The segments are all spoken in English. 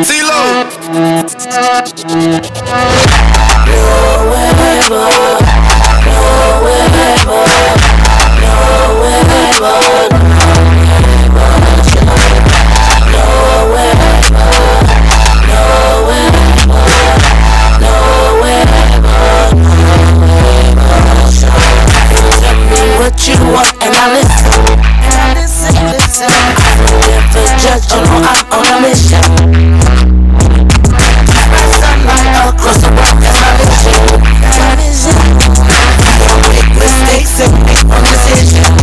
What you want and I listen. I don't have to judge, you know I'm on a mission. My sunlight across the world, that's my vision. My vision. Don't make mistakes and make wrong decisions.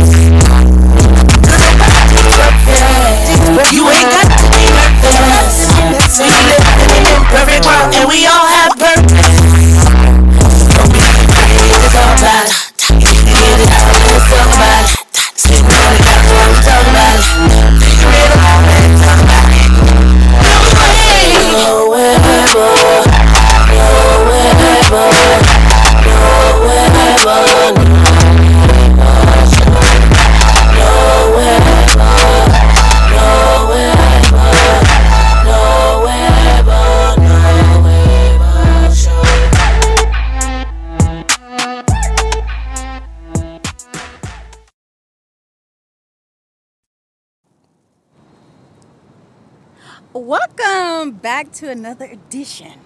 Cause nobody perfect. You ain't got to be nervous. We live in an imperfect world and we all have purpose. Don't be afraid to talk about it. Get it out, let's talk about it. Sit down and talk about it. Figure it out, let's talk about it. Welcome back to another edition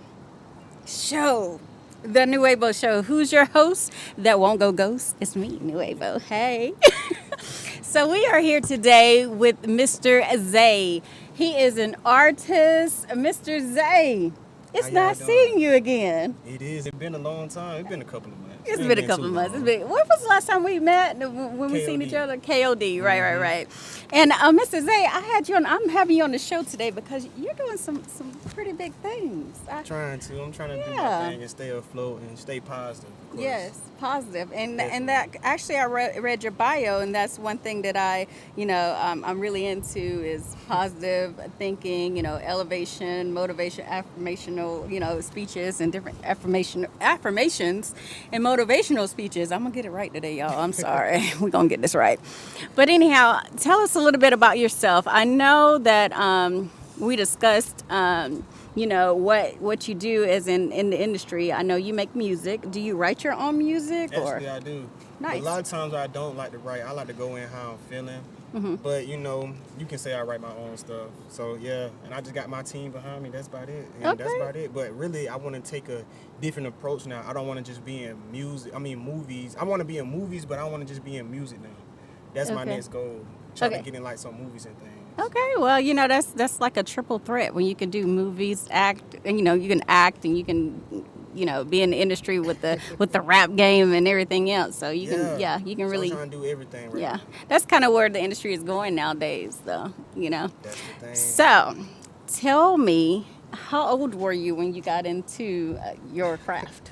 show, the Nuevo Show. Who's your host that won't go ghost? It's me, Nuevo. Hey. So we are here today with Mr. Zay. He is an artist. Mr. Zay, it's nice seeing you again. It is. It's been a long time. It's been a couple of months. It's been a couple of months. When was the last time we met? When we seen each other? KOD. Right. And Mr. Zay, I'm having you on the show today because you're doing some pretty big things. I'm trying to do my thing and stay afloat and stay positive. Of course. Yes, positive. And that actually I read your bio, and that's one thing that I'm really into is positive thinking. Elevation, motivation, affirmational, speeches and different affirmations and motivational speeches. I'm gonna get it right today, y'all. I'm sorry. We're gonna get this right. But anyhow, tell us a little bit about yourself. I know that we discussed what you do is in the industry. I know you make music. Do you write your own music? Actually, I do. Nice. A lot of times I don't like to write. I like to go in how I'm feeling. Mm-hmm. But you can say I write my own stuff. So yeah, and I just got my team behind me. That's about it. And that's about it. But really, I want to take a different approach now. I don't want to just be in movies. I want to be in movies, but I want to just be in music now. That's my next goal. Trying to get in like some movies and things. Okay, well, that's like a triple threat when you can do movies, act, and you can act and you can be in the industry with the rap game and everything else. So you can really trying to do everything right now. That's kind of where the industry is going nowadays, though. That's the thing. So, tell me, how old were you when you got into your craft?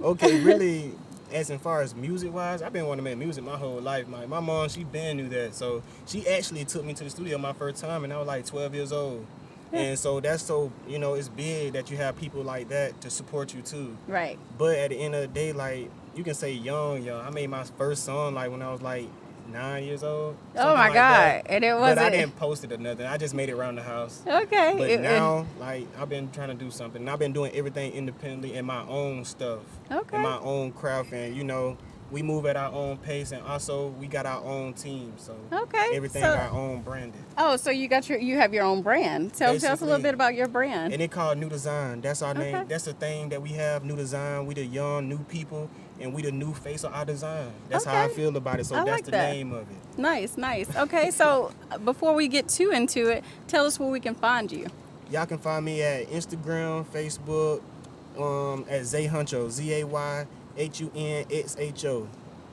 Okay, really. As far as music-wise, I've been wanting to make music my whole life. My mom, she been knew that. So she actually took me to the studio my first time, and I was like 12 years old. And so that's it's big that you have people like that to support you too. Right. But at the end of the day, like, you can say young. I made my first song like when I was like 9 years old. Oh my God. And it wasn't. But I didn't post it or nothing. I just made it around the house. Okay. But now, like, I've been trying to do something. And I've been doing everything independently in my own stuff. Okay. In my own craft. And, we move at our own pace. And also, we got our own team. So everything our own branded. Oh, so you have your own brand. Tell us a little bit about your brand. And it's called New Design. That's our name. That's the thing that we have, New Design. We the young, new people. And we the new face of our design. That's how I feel about it. So that's the name of it. Nice. Okay, so before we get too into it, tell us where we can find you. Y'all can find me at Instagram, Facebook, at Zay Huncho, ZAYHUNXHO.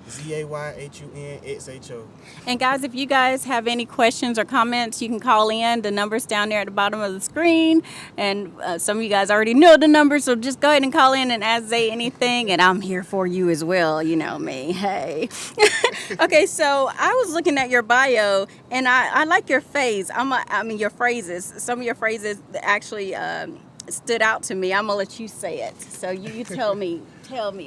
ZAYHUNXHO. And guys, if you guys have any questions or comments, you can call in. The number's down there at the bottom of the screen. And some of you guys already know the number, so just go ahead and call in and ask Zay anything. And I'm here for you as well. You know me. Hey. Okay, so I was looking at your bio, and I like your phase. Your phrases. Some of your phrases actually stood out to me. I'm going to let you say it. So you tell me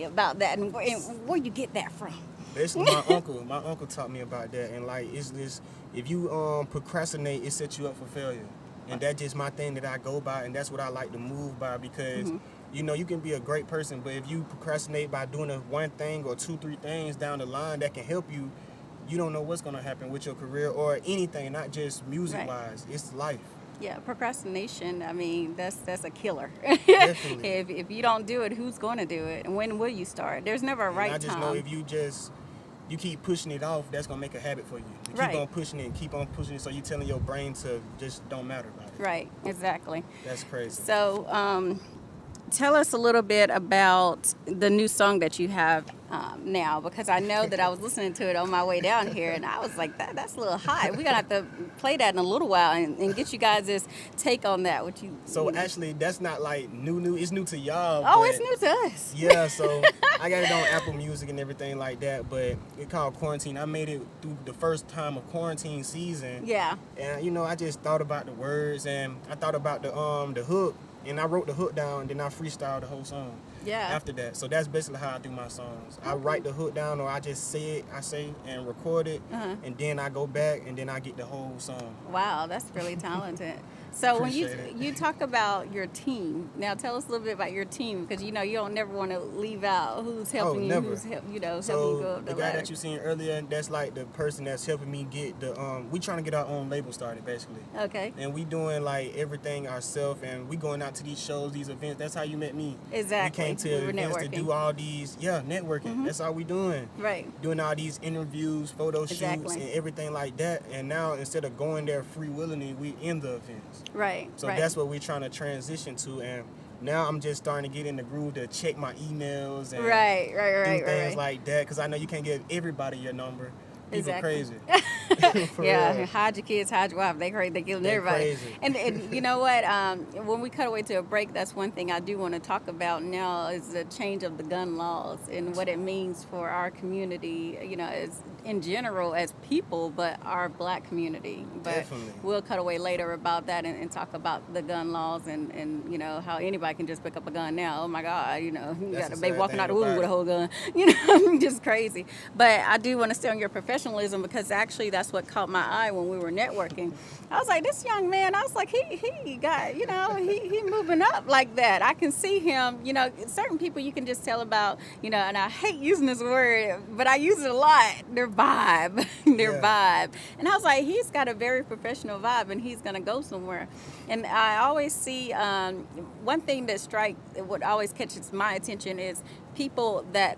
about that and where you get that from. Basically, my uncle taught me about that, and like, it's this: if you procrastinate, it sets you up for failure. And that's just my thing that I go by, and that's what I like to move by, because you know, you can be a great person, but if you procrastinate by doing a one thing or 2-3 things down the line that can help you, you don't know what's going to happen with your career or anything, not just music wise. It's life. Yeah, procrastination, I mean, that's a killer. Definitely. If you don't do it, who's going to do it? And when will you start? There's never a right I just time. know if you keep pushing it off, that's going to make a habit for you. You keep on pushing it and keep on pushing it, so you're telling your brain to just don't matter about it. Right, exactly. That's crazy. So, tell us a little bit about the new song that you have now, because I know that I was listening to it on my way down here, and I was like, that's a little high. We're going to have to play that in a little while and get you guys' take on that. So actually, that's not like new. It's new to y'all. Oh, it's new to us. Yeah, so I got it on Apple Music and everything like that, but it's called Quarantine. I made it through the first time of quarantine season. Yeah. And, you know, I just thought about the words, and I thought about the hook. And I wrote the hook down, and then I freestyled the whole song. Yeah. After that, so that's basically how I do my songs. I write the hook down, or I just say and record it, and then I go back, and then I get the whole song. Wow, that's really talented. So when Appreciate it. you talk about your team, now tell us a little bit about your team, because you know you don't never want to leave out who's helping you, never. who's helping you go So up the the guy ladder. that you seen earlier, that's like the person that's helping me get the we trying to get our own label started, basically. Okay. And we doing like everything ourselves, and we going out to these shows, these events. That's how you met me. Exactly. We came to We were events to networking. do all these, networking. That's all we doing. Right. Doing all these interviews, photo shoots, Exactly. and everything like that. And now instead of going there free willingly, we in the events. Right. So right. that's what we're trying to transition to. And now I'm just starting to get in the groove to check my emails and Right. do things like that, because I know you can't give everybody your number. People Exactly. crazy. For Yeah, real. hide your kids, hide your wife. They crazy. They killing They everybody. crazy. And you know what? When we cut away to a break, that's one thing I do want to talk about now is the change of the gun laws and what it means for our community. You know, as in general as people, but our black community. But Definitely. we'll cut away later about that and talk about the gun laws and you know how anybody can just pick up a gun now. Oh my God, you know, you That's got a the baby sad walking thing out the womb about with a it. whole gun. You know, just crazy. But I do want to stay on your professionalism, because actually that's what caught my eye when we were networking. I was like, this young man, I was like, he got, you know, he moving up like that. I can see him, you know, certain people you can just tell about, you know, and I hate using this word, but I use it a lot, their vibe, vibe. And I was like, he's got a very professional vibe and he's going to go somewhere. And I always see one thing what always catches my attention is people that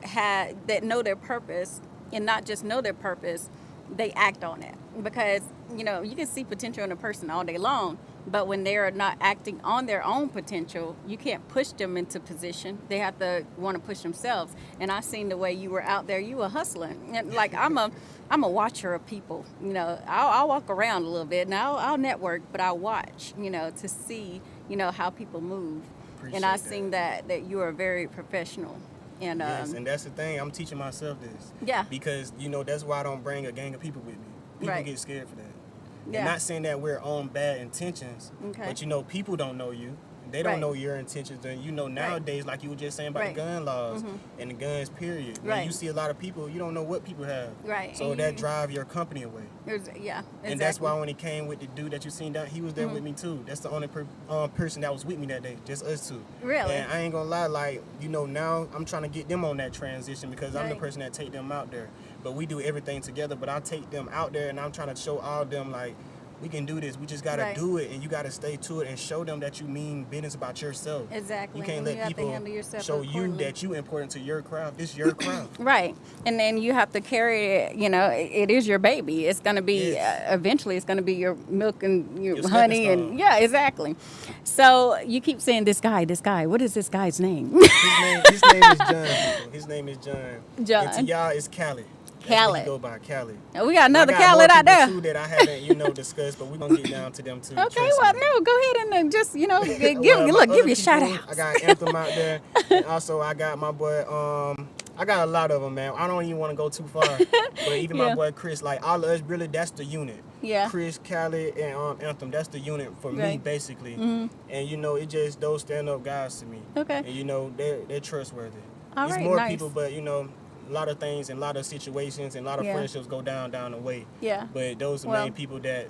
know their purpose, and not just know their purpose, they act on it. Because, you know, you can see potential in a person all day long, but when they're not acting on their own potential, you can't push them into position. They have to want to push themselves. And I seen the way you were out there, you were hustling. And like I'm a watcher of people. You know, I'll walk around a little bit and I'll network, but I watch, you know, to see, you know, how people move. And I seen that you are very professional. And yes, and that's the thing. I'm teaching myself this. Yeah. Because, you know, that's why I don't bring a gang of people with me. People Right. get scared for that. Yeah. And not saying that we're on bad intentions, Okay. but, you know, people don't know you. They don't Right. know your intentions. And, you know, nowadays, like you were just saying about Right. the gun laws and the guns, period. When Right. you see a lot of people, you don't know what people have. Right. So And that you- drive your company away. yeah, exactly. And that's why when he came with the dude that you seen down, he was there with me too. That's the only person that was with me that day, just us two. Really? And I ain't gonna lie, like, you know, now I'm trying to get them on that transition, because I'm the Right. person that take them out there. But we do everything together, but I take them out there and I'm trying to show all them, like, we can do this. We just gotta Right. do it, and you gotta stay to it and show them that you mean business about yourself. Exactly. You can't And you let have to people handle yourself show you accordingly. that you important to your craft. This your craft. Right. And then you have to carry it, you know, it is your baby. It's going to be, Yes. eventually it's going to be your milk and your Your honey. stepping And stone. yeah, exactly. So you keep saying this guy. What is this guy's name? His name is John. People. His name is John. John. And to y'all, it's Cali. That's what Cali. he go by, Cali. We got another I got Khaled more out people, there. too, that I haven't, you know, discussed, but we're gonna get down to them too. Okay, trust well, me. no, go ahead and just, you know, give Well, my give other you a shout people, out. I got Anthem out there, and also I got my boy. I got a lot of them, man. I don't even want to go too far, but even Yeah. my boy Chris, like all of us, really, that's the unit. Yeah. Chris, Khaled, and Anthem, that's the unit for me, Right. basically. And you know, it just those stand-up guys to me. Okay. And you know, they're trustworthy. All It's right, more nice. people, but you know, lot of things and a lot of situations and a lot of Yeah. friendships go down the way. Yeah. But those are Well- main people that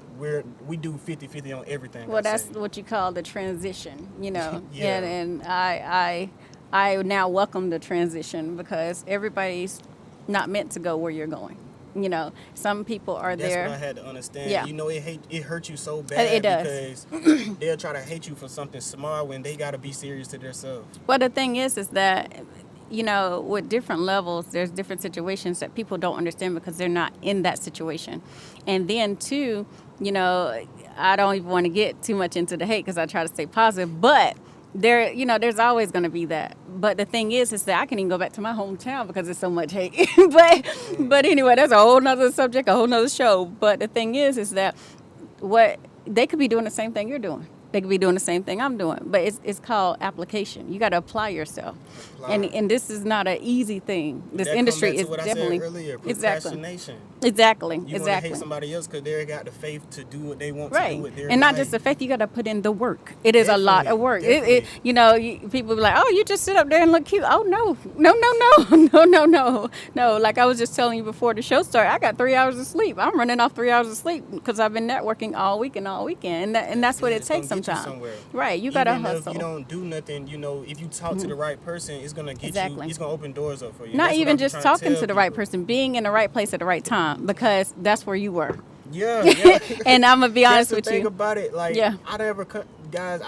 we do 50-50 on everything. Well, I that's say. what you call the transition, you know. Yeah. And I now welcome the transition because everybody's not meant to go where you're going. You know, some people are That's there. what I had to understand. Yeah. You know, it hurts you so bad It does. because they'll try to hate you for something small when they got to be serious to themselves. Well, the thing is that, you know, with different levels, there's different situations that people don't understand because they're not in that situation. And then, too, you know, I don't even want to get too much into the hate because I try to stay positive, but there, you know, there's always going to be that. But the thing is that I can even go back to my hometown because there's so much hate. but anyway, that's a whole nother subject, a whole nother show. But the thing is that what they could be doing the same thing you're doing. They could be doing the same thing I'm doing, but it's called application. You got to apply yourself, and this is not an easy thing. This That come industry back to is what definitely I said earlier, exactly, procrastination. exactly. You want to hate somebody else because they got the faith to do what they want to Right, do with their and not life. just the fact you got to put in the work. It is a lot of work. Definitely. You know, people be like, "Oh, you just sit up there and look cute." Oh no. Like I was just telling you before the show started, I got 3 hours of sleep. I'm running off 3 hours of sleep because I've been networking all week and all weekend, and that's what it It's gonna takes get you sometimes. somewhere. Right, you got to Even hustle. if you don't do nothing, you know, if you talk to the right person, it's gonna get Exactly. you. It's gonna open doors up for you. Not That's what even I'm just trying talking tell to the right people. person, being in the right place at the right time because that's where you were. Yeah. And I'm gonna be That's honest the with thing you. about it. Like, Yeah. I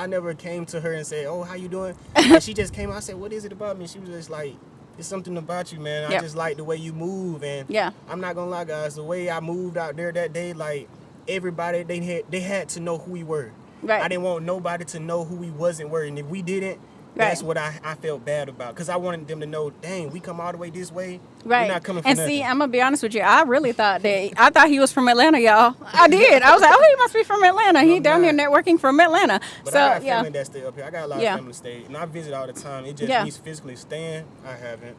never came to her and said, "Oh, how you doing?" And she just came out. I said, "What is it about me?" She was just like, "It's something about you, man. Yep. I just like the way you move." And Yeah. I'm not gonna lie, guys. The way I moved out there that day, like everybody, they had to know who we were. Right. I didn't want nobody to know who we wasn't were, and if we didn't. That's Right. what I felt bad about, because I wanted them to know, dang, we come all the way this way. Right. We're not coming for and nothing. see, I'm gonna be honest with you. I really thought he was from Atlanta, y'all. I did. I was like, oh, he must be from Atlanta. He I'm down here not. networking from Atlanta. But So I got yeah. family that stay up here. I got a lot Yeah. of family stay, and I visit all the time. It just Yeah. means physically staying. I haven't.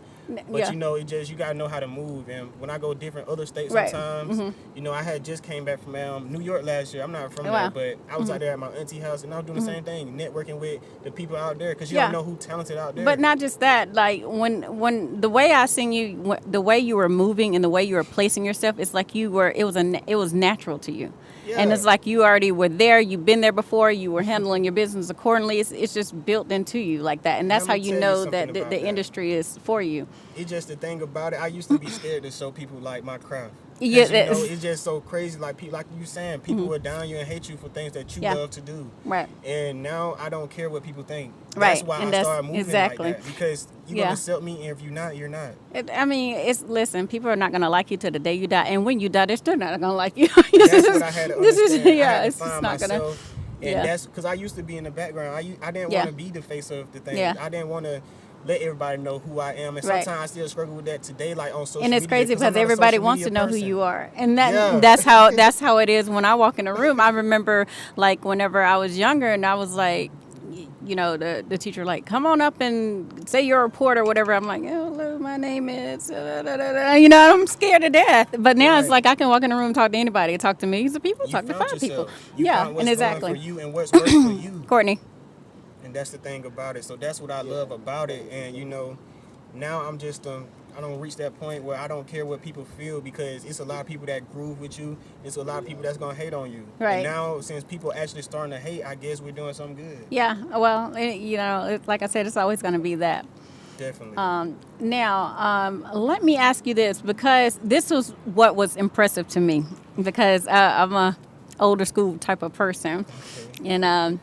But Yeah. you know, you gotta know how to move. And when I go different other states, Right. sometimes, you know, I had just came back from New York last year. I'm not from Wow. there, but I was out there at my auntie house, and I was doing the same thing, networking with the people out there, because you Yeah. don't know who talented out there. But not just that. Like when the way I seen you, the way you were moving and the way you were placing yourself, it's like you were. It was natural to you. And Yeah. it's like you already were there. You've been there before. You were handling your business accordingly. It's just built into you like that, and that's Let how me you tell you know something that the about that. industry is for you. It's just the thing about it. I used to be scared to show people like my craft. 'Cause, Yeah, you that's- know, it's just so crazy. Like people, like you saying, people will down you and hate you for things that you Yeah. love to do. Right. And now I don't care what people think. Right, That's why and I that's started moving exactly. like that, because you're Yeah. gonna accept me, and if you're not, you're not. I mean, listen. People are not gonna like you till the day you die, and when you die, they're still not gonna like you. That's what I had to understand. I had to it's just find not gonna. myself, and Yeah. that's because I used to be in the background. I didn't Yeah. want to be the face of the thing. Yeah. I didn't want to let everybody know who I am, and Right. sometimes I still struggle with that today, like on social And it's media, crazy 'cause I'm because not a everybody social wants to media know who person. you are, and Yeah. that's how it is when I walk in a room. I remember like whenever I was younger, and I was like, you know, the teacher like, come on up and say you're a reporter or whatever. I'm like, oh, hello, my name is, you know, I'm scared to death. But now it's Right. like I can walk in a room, talk to anybody, talk to millions of people, You talk to found 5 people. yourself. You Yeah, found and what's exactly. going for you and what's working for you. Courtney. And that's the thing about it. So that's what I love about it. And you know, now I'm just I don't reach that point where I don't care what people feel, because it's a lot of people that groove with you. It's a lot of people that's gonna hate on you. Right. And now since people actually starting to hate, I guess we're doing something good. Yeah, well, you know, like I said, it's always going to be that. Definitely. Now, let me ask you this, because this was what was impressive to me, because I'm a older school type of person, and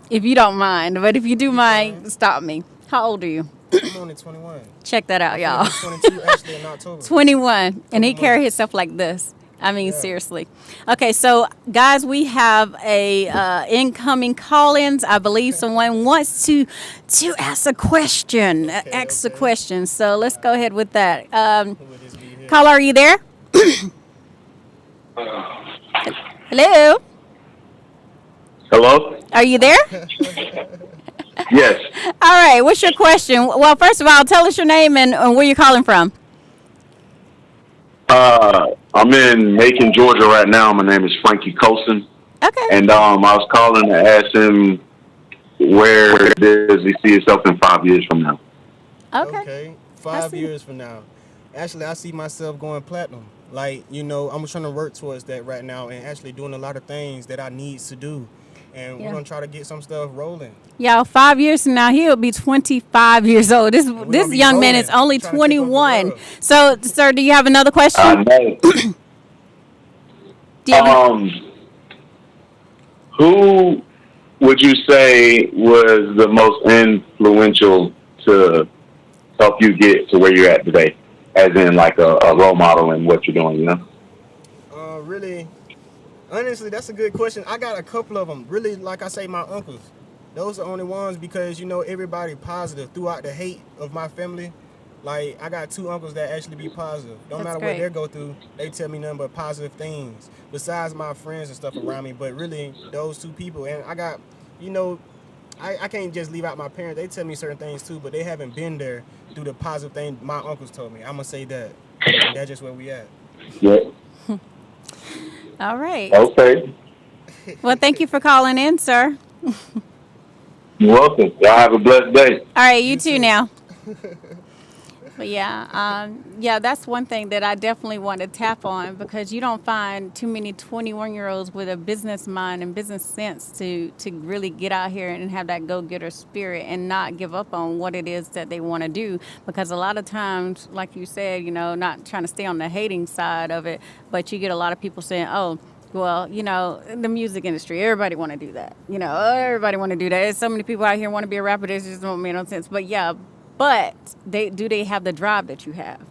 if you don't mind, but if you do mind, stop me. How old are you? I'm only 21. Check that out, y'all. I'm 22 actually in October. 21, and he carry himself like this. I mean, Yeah. seriously. Okay, so guys, we have a incoming call-ins. I believe someone wants to ask a question. Ask a okay. question. So let's go ahead with that. Who would this be here? Caller, are you there? Hello? Hello? Are you there? Yes. All right, what's your question? Well, first of all, tell us your name and where you're calling from. I'm in Macon, Georgia right now. My name is Frankie Colson. Okay. And I was calling to ask him, where does he see himself in 5 years from now? Okay. Okay. I 5 see. years from now. Actually, I see myself going platinum. Like, you know, I'm trying to work towards that right now and actually doing a lot of things that I need to do. And Yeah. we're going to try to get some stuff rolling. Y'all, 5 years from now, he'll be 25 years old. This gonna be young man rolling, is only trying to take over the 21. world. So, sir, do you have another I question? know. Do you have Who would you say was the most influential to help you get to where you're at today? As in, like a role model in what you're doing, you know? Really, honestly, that's a good question. I got a couple of them. Really, like I say, my uncles. Those are the only ones because, you know, everybody positive throughout the hate of my family. Like, I got 2 uncles that actually be positive. Don't That's matter great. what they go through, they tell me nothing but positive things. Besides my friends and stuff around me, but really, those 2 people. And I got, you know, I can't just leave out my parents. They tell me certain things too, but they haven't been there through the positive thing my uncles told me. I'm going to say that. And that's just where we at. Yeah. All right. Okay. Well, thank you for calling in, sir. You're welcome. Y'all have a blessed day. All right, you too now. But yeah, that's one thing that I definitely want to tap on because you don't find too many 21-year-olds with a business mind and business sense to really get out here and have that go-getter spirit and not give up on what it is that they want to do. Because a lot of times, like you said, you know, not trying to stay on the hating side of it, but you get a lot of people saying, oh, well, you know, the music industry, everybody want to do that. You know, everybody want to do that. There's so many people out here want to be a rapper. This just don't make no sense. But yeah, but they have the drive that you have?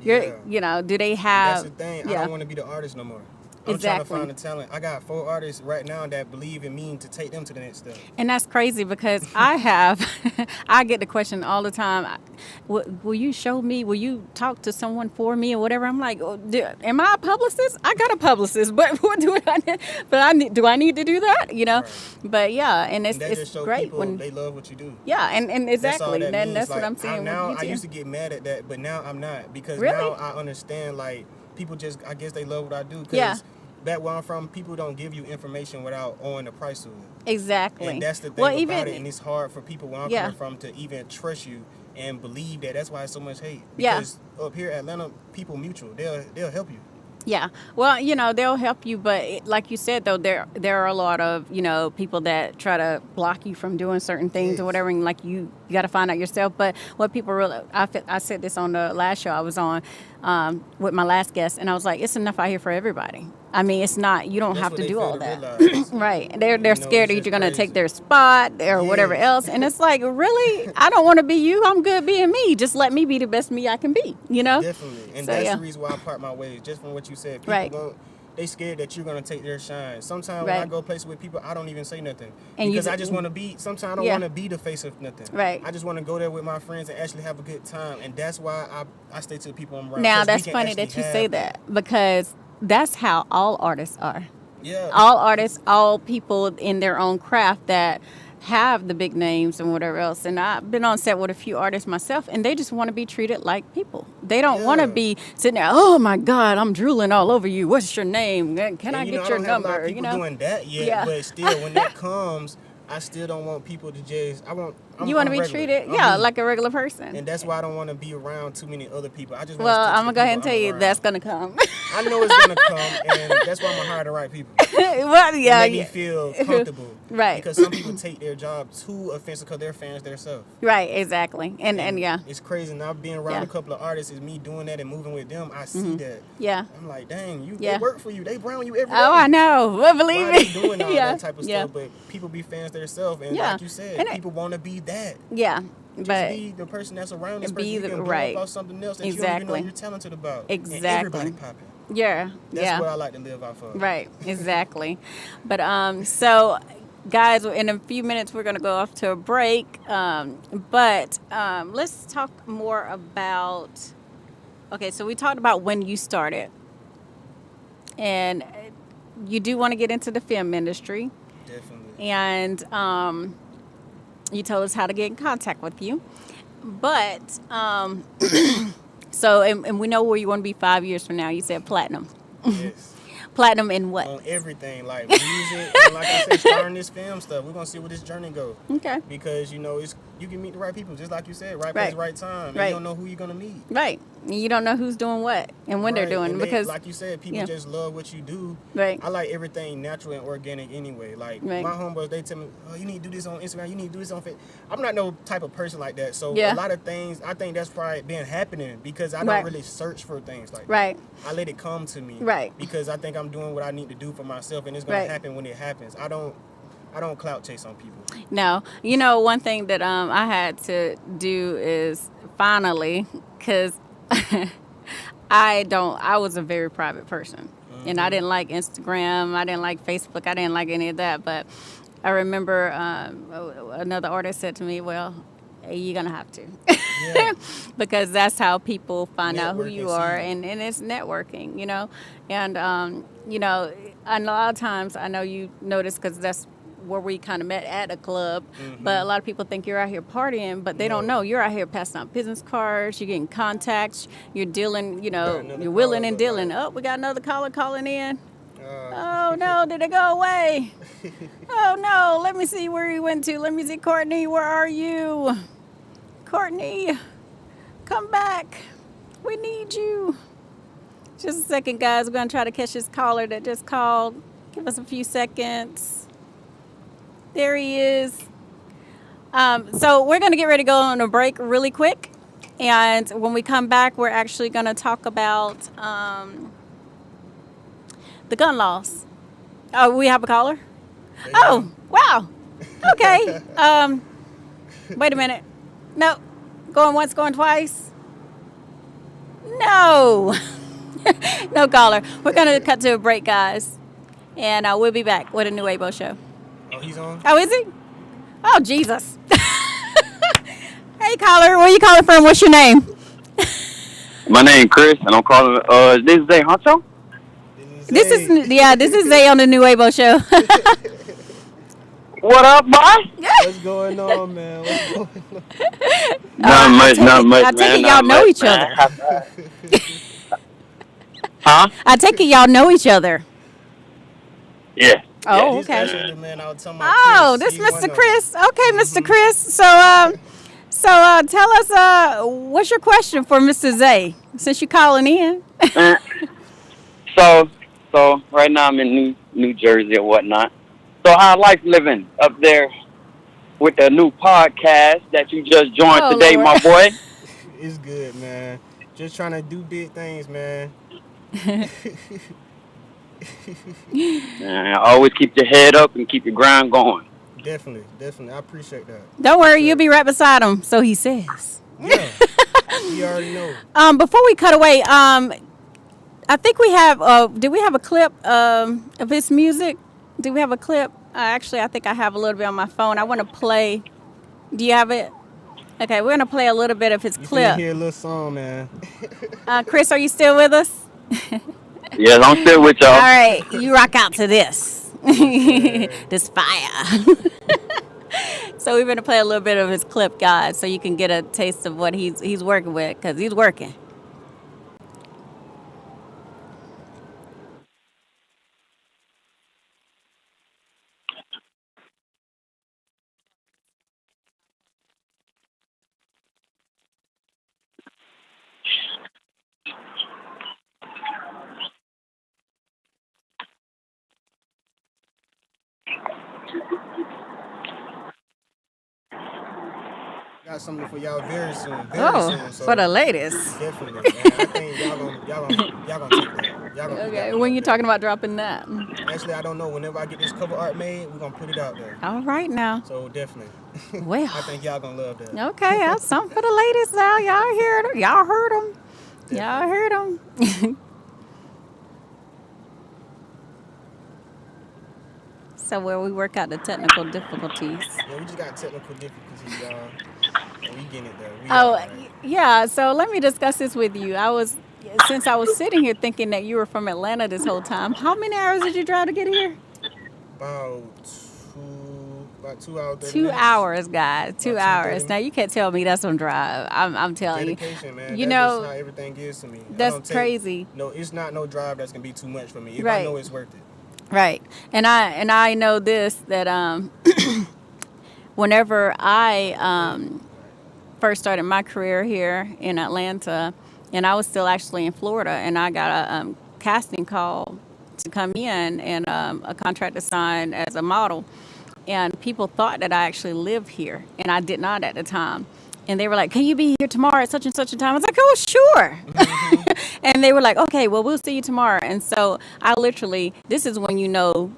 Yeah. You know, do they have? That's the thing. I Yeah, don't want to be the artist no more. I'm Exactly. trying to find the talent. I got 4 artists right now that believe in me to take them to the next step. and that's crazy because I have, I get the question all the time. Will you show me? Will you talk to someone for me or whatever? I'm like, oh, am I a publicist? I got a publicist, but what do I? But do I need to do that? You know, Right. but yeah, and And that just it's shows great people when they love what you do. yeah, and That's all exactly, that then means. that's what Like, I'm saying. now, with I you used too. to get mad at that, but now I'm not because Really? now I understand. Like, people just, I guess they love what I do. Cause Yeah. back where I'm from, people don't give you information without owing the price of it. Exactly. And that's the thing well, about even it. And it's hard for people where I'm Yeah. coming from to even trust you and believe that. That's why it's so much hate. Yeah. Because up here, Atlanta, people mutual. They'll help you. Yeah, well, you know, they'll help you, but like you said, though, there are a lot of, you know, people that try to block you from doing certain things or Yes. whatever, and like you got to find out yourself. But what people really, I said this on the last show I was on with my last guest, and I was like, it's enough out here for everybody. I mean, it's not, you don't That's have what to they do fail all to that. realize. Right. They're You know, scared that it's you're just going to take crazy. their spot or whatever Yes. else. And it's like, really? I don't want to be you. I'm good being me. Just let me be the best me I can be, you know? Definitely. And So, that's yeah. the reason why I part my ways. Just from what you said. People Right. they scared that you're gonna take their shine. Sometimes when Right. I go places with people, I don't even say nothing And you because ju- I just want to be. Sometimes I don't Yeah. want to be the face of nothing. Right. I just want to go there with my friends and actually have a good time, and that's why I stay to the people I'm around. Now 'cause we that's can funny actually that you have say that because that's how all artists are. Yeah. All artists, all people in their own craft that have the big names and whatever else. And I've been on set with a few artists myself, and they just want to be treated like people. They don't want to Yeah. be sitting there, oh my God, I'm drooling all over you. What's your name? Can And, I you get know, your I don't have a lot number? of people doing that yet, Yeah. but still, when that comes, I still don't want people to just. You want to be regular. treated, I'm yeah, me. like a regular person. And that's why I don't want to be around too many other people. I just want Well, to I'm going to go ahead and people tell you I'm around. that's going to come. I know it's gonna come, and that's why I'm gonna hire the right people. Well, yeah, Make me yeah. feel comfortable. Right. Because some people take their job too offensive because they're fans themselves. Right, exactly. And yeah, It's crazy. Now being around Yeah. a couple of artists is me doing that and moving with them. I see that. yeah. I'm like, dang, Yeah. they work for you. They brown you every day. Oh, I know. Well, believe Why me. they doing all yeah. that type of yeah. stuff? But people be fans themselves, and Yeah. like you said, And it- people want to be that. Yeah. Just But be the person that's around this be person. You the- can blow right. up off something else that you don't Exactly. even know you're talented about. And Exactly. everybody popping. yeah. That's yeah. what I like to live off of. Right, exactly. But so guys, in a few minutes we're going to go off to a break. But let's talk more about okay, so we talked about when you started. And you do want to get into the film industry. Definitely. And you told us how to get in contact with you. But so and we know where you want to be 5 years from now. You said platinum. Yes. Platinum in what? On everything, like music, and like I said, starting this film stuff. We're gonna see where this journey goes. Okay. Because you know it's you can meet the right people, just like you said, right Right. place, right time. And Right. you don't know who you're gonna meet. Right. You don't know who's doing what and when they're Right, doing and they- because like you said, people yeah. just love what you do. Right. I like everything natural and organic anyway. Like Right. my homeboys, they tell me, "Oh, you need to do this on Instagram. You need to do this on Facebook." I'm not no type of person like that. So Yeah. a lot of things, I think that's probably been happening because I don't Right. really search for things like Right. that. I let it come to me. Right. Because I think I'm doing what I need to do for myself, and it's gonna Right. happen when it happens. I don't clout chase on people. No, you know, one thing that I had to do is finally, because I was a very private person, and I didn't like Instagram, I didn't like Facebook, I didn't like any of that. But I remember another artist said to me, "Well, you're gonna have to," Yeah. because that's how people find out who Network you and are, see you. and it's networking, you know. And you know, and a lot of times I know you notice because that's where we kind of met at a club, but a lot of people think you're out here partying, but they don't No. know you're out here passing out business cards, you're getting contacts, you're dealing, you know, another you're willing caller, and but dealing. like- Oh, we got another caller calling in. Uh, Oh no, did it go away? Oh no, let me see where he went to. Let me see, Courtney, where are you? Courtney, come back. We need you. Just a second, guys. We're gonna try to catch this caller that just called. Give us a few seconds. There he is. So we're gonna get ready to go on a break really quick, and when we come back, we're actually gonna talk about the gun laws. Oh, we have a caller. Oh, wow. Okay. Wait a minute. No. Going once, going twice. No. No caller. We're going to cut to a break, guys. And we'll be back with a new Abo show. oh, he's on. Oh, is he? Oh, Jesus. Hey, caller. Where you calling from? What's your name? My name Chris, and I'm calling. This is Zay Huncho. This is Zay on the new Abo show. What up, boy? What's going on, man? What's going on? Not much, I man. take it y'all not know much, each man. other. Huh? I take it y'all know each other. Yeah. Oh, He's okay. actually the man I was talking about. Oh, Chris. this He's one Mr. of Chris. Okay, Mr. Chris. So tell us, what's your question for Mr. Zay, since you're calling in? So right now I'm in New Jersey or whatnot. So how life living up there with the new podcast that you just joined Oh, today, Lord. my boy? them. It's good, man. Just trying to do big things, man. Always keep your head up and keep your grind going. Definitely. I appreciate that. Don't worry, you'll be right beside him. So he says. Yeah. You already know. Before we cut away, I think we have. Did we have a clip of his music? Do we have a clip? Actually, I think I have a little bit on my phone. I want to play. Do you have it? Okay, we're gonna play a little bit of his You clip. can hear a little song, man. Chris, are you still with us? Yes, I'm still with y'all. All right, you rock out to this. This fire. So we're gonna play a little bit of his clip, guys, so you can get a taste of what he's working with, because he's working. Got something for y'all very soon. Very soon. So For the latest. definitely, man. I think y'all gonna take that. Y'all gonna Okay, when you talking about dropping that? Actually, I don't know. Whenever I get this cover art made, we're gonna put it out there. All right now. So definitely. Well. I think y'all gonna love that. Okay, that's something for the ladies now. Y'all heard them. Y'all heard them. Y'all heard them. So where we work out the technical difficulties. Yeah, we just got technical difficulties, y'all. We getting it though. We Oh, all right. yeah. So let me discuss this with you. Since I was sitting here thinking that you were from Atlanta this whole time, how many hours did you drive to get here? About 2 hours. 30 2 minutes. hours, guys. 2 About 2:30 hours. Now you can't tell me that's on drive. I'm telling you. Dedication, man. You That's know, just how everything is to me. I that's don't crazy. No, it's not no drive that's gonna be too much for me. If Right. I know it's worth it. Right. And I know this, that whenever I first started my career here in Atlanta, and I was still actually in Florida, and I got a casting call to come in and a contract to sign as a model. And people thought that I actually lived here, and I did not at the time. And they were like, "Can you be here tomorrow at such and such a time?" I was like, "Oh, sure." And they were like, "Okay, well, we'll see you tomorrow." And so I literally, this is when you know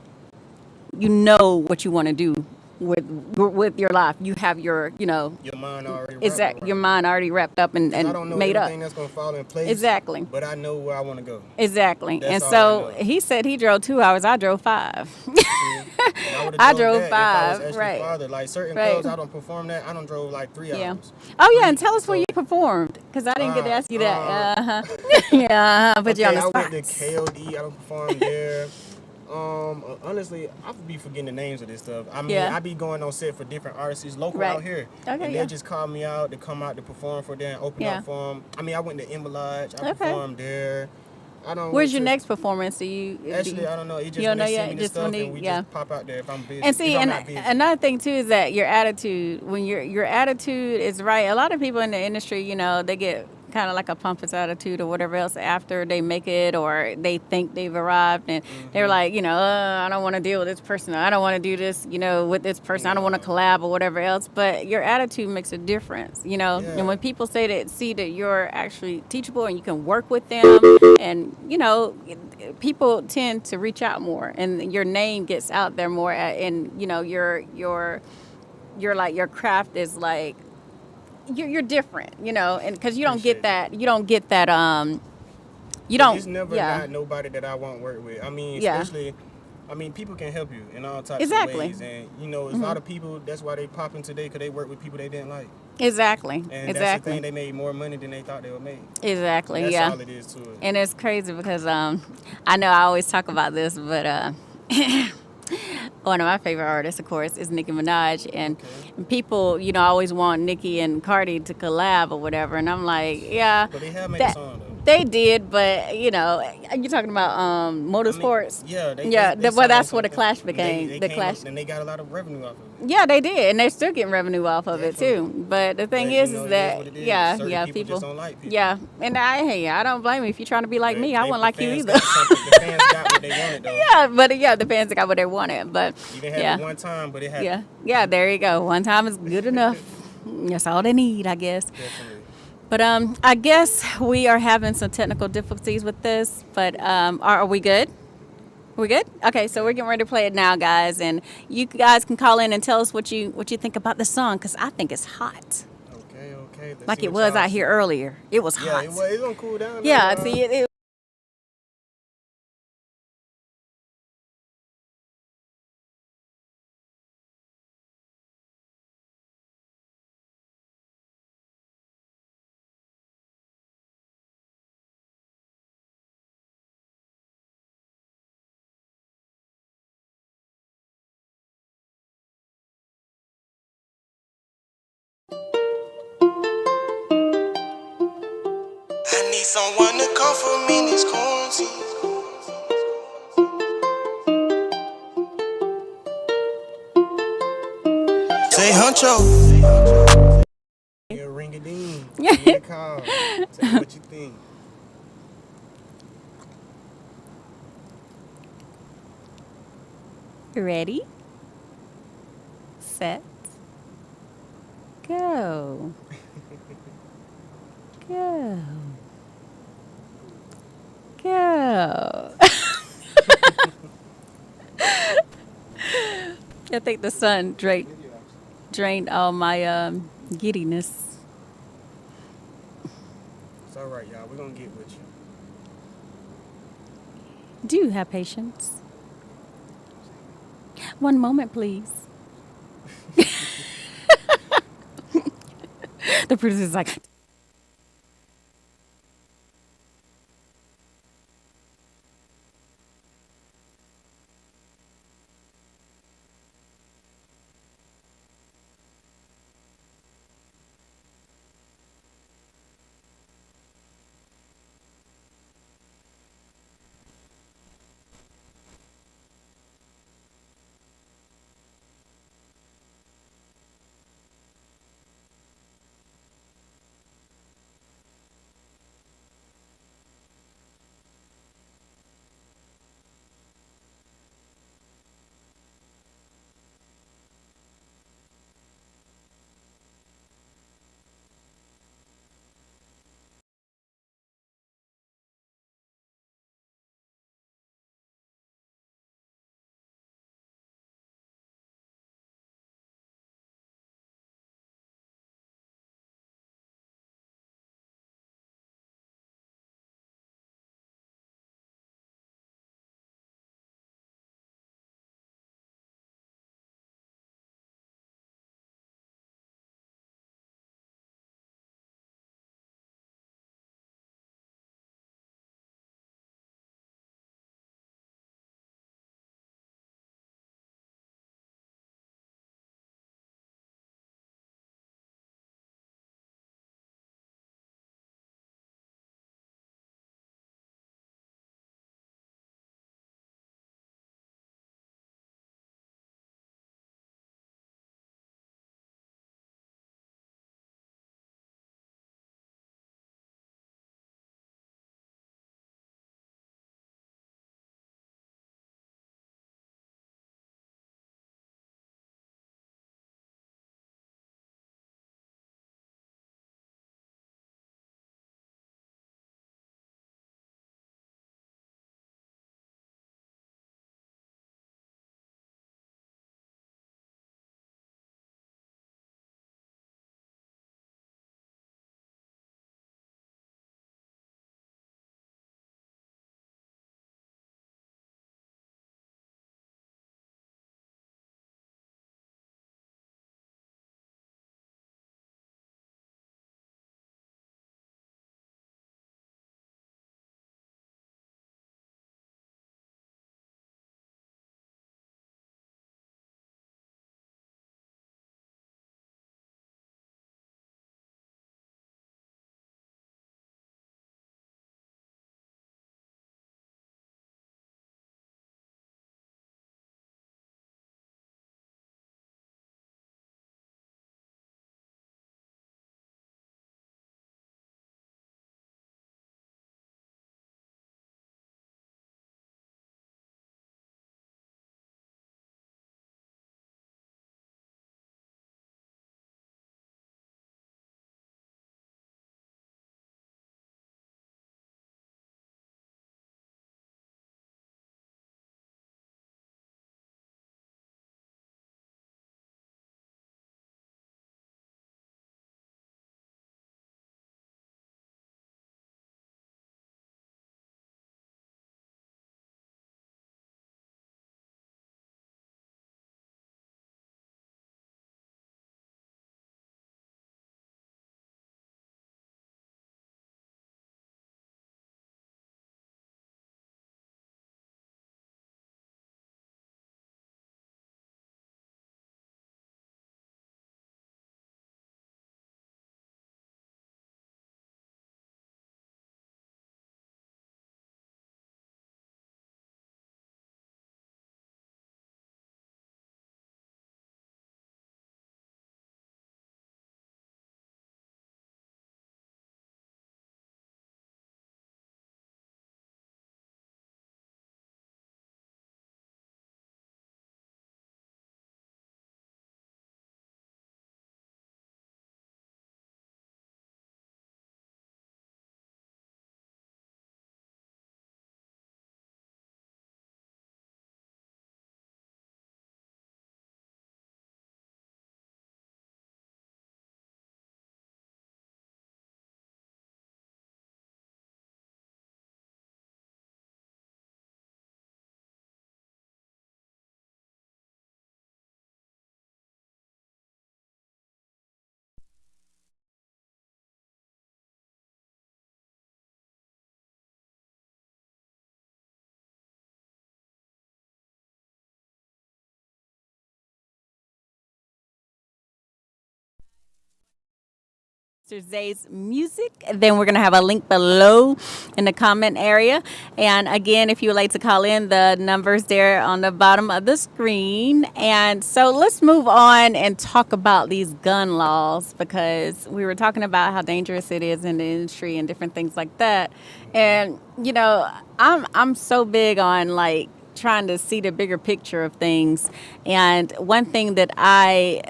what you want to do with your life. You have your, Your mind already wrapped exact your around. mind already wrapped up and, 'Cause I don't know made up. everything that's gonna fall in place. Exactly. But I know where I want to go. Exactly. That's And all I so know. he said he drove 2 hours. I drove 5. And I, would've I drove drove that if I was 5, actually right. farther. Like certain Right. clubs, I don't perform that. I don't drove like 3 Yeah. hours. Oh yeah, and tell us where you performed, because I didn't get to ask you that. Yeah, put you on the I spot. went to KOD. I don't perform there. Honestly, I be forgetting the names of this stuff. I mean, Yeah. I be going on set for different artists, local Right. out here. Okay, And yeah. they just call me out to come out to perform for them, open Yeah. up for them. I mean, I went to Embelage. I Okay. performed there. I don't. Where's went your to- next performance? Actually, I don't know. It just You don't when know they yet? send me the Just stuff when they- and we yeah. just pop out there if I'm busy. And see, if I'm and not busy. another thing too is that your attitude. When your attitude is right, a lot of people in the industry, they get kind of like a pompous attitude or whatever else after they make it or they think they've arrived, and they're like, I don't want to deal with this person. I don't want to do this, with this person. I don't want to collab or whatever else. But your attitude makes a difference, Yeah. And when people see that you're actually teachable and you can work with them, and people tend to reach out more, and your name gets out there more, and your craft is like you're different, and because you don't Appreciate get that you But don't It's never got nobody that I won't work with. I mean, Yeah. especially, people can help you in all types Exactly. of ways. And, there's a lot of people, that's why they popping today, because they work with people they didn't like. exactly And that's the exactly thing, they made more money than they thought they would make. exactly That's yeah. all it is to it. And it's crazy because I know I always talk about this, but one of my favorite artists, of course, is Nicki Minaj, and people, always want Nicki and Cardi to collab or whatever, and I'm like, yeah, But they have made a that- song, though. they did, but you're talking about motorsports. Yeah, Well, that's signed where the something. Clash They became the came Clash. up and they got a lot of revenue off of it. Yeah, they did, and they're still getting revenue off of it Definitely. too. But the thing But, is, it is is that what it is. yeah, Certain people, just don't like people. yeah, and I don't blame you if you're trying to be like me. I wouldn't like you either. The fans got what they wanted, though. Yeah, but the fans got what they wanted. But You didn't have yeah, it one time, but it happened. yeah, there you go. One time is good enough. That's all they need, I guess. Definitely. But I guess we are having some technical difficulties with this. But are we good? We good? Okay, so we're getting ready to play it now, guys, and you guys can call in and tell us what you think about the song, because I think it's hot, Okay. Let's like see it what was y'all out here earlier. It was Yeah, hot. it's gonna cool down. Yeah, now, see it. I need someone to comfort me in this quarantine. Say huncho. Yeah, ring a ding. Give me a call. Tell me what you think. Ready, set, go, go, go. I think the sun drained all my giddiness. It's all right, y'all. We're gonna get with you. Do you have patience? One moment, please. The producer's like, Mr. Zay's music. Then we're going to have a link below in the comment area. And again, if you would like to call in, the numbers there on the bottom of the screen. And so let's move on and talk about these gun laws, because we were talking about how dangerous it is in the industry and different things like that. And you know, I'm so big on like trying to see the bigger picture of things. And one thing that I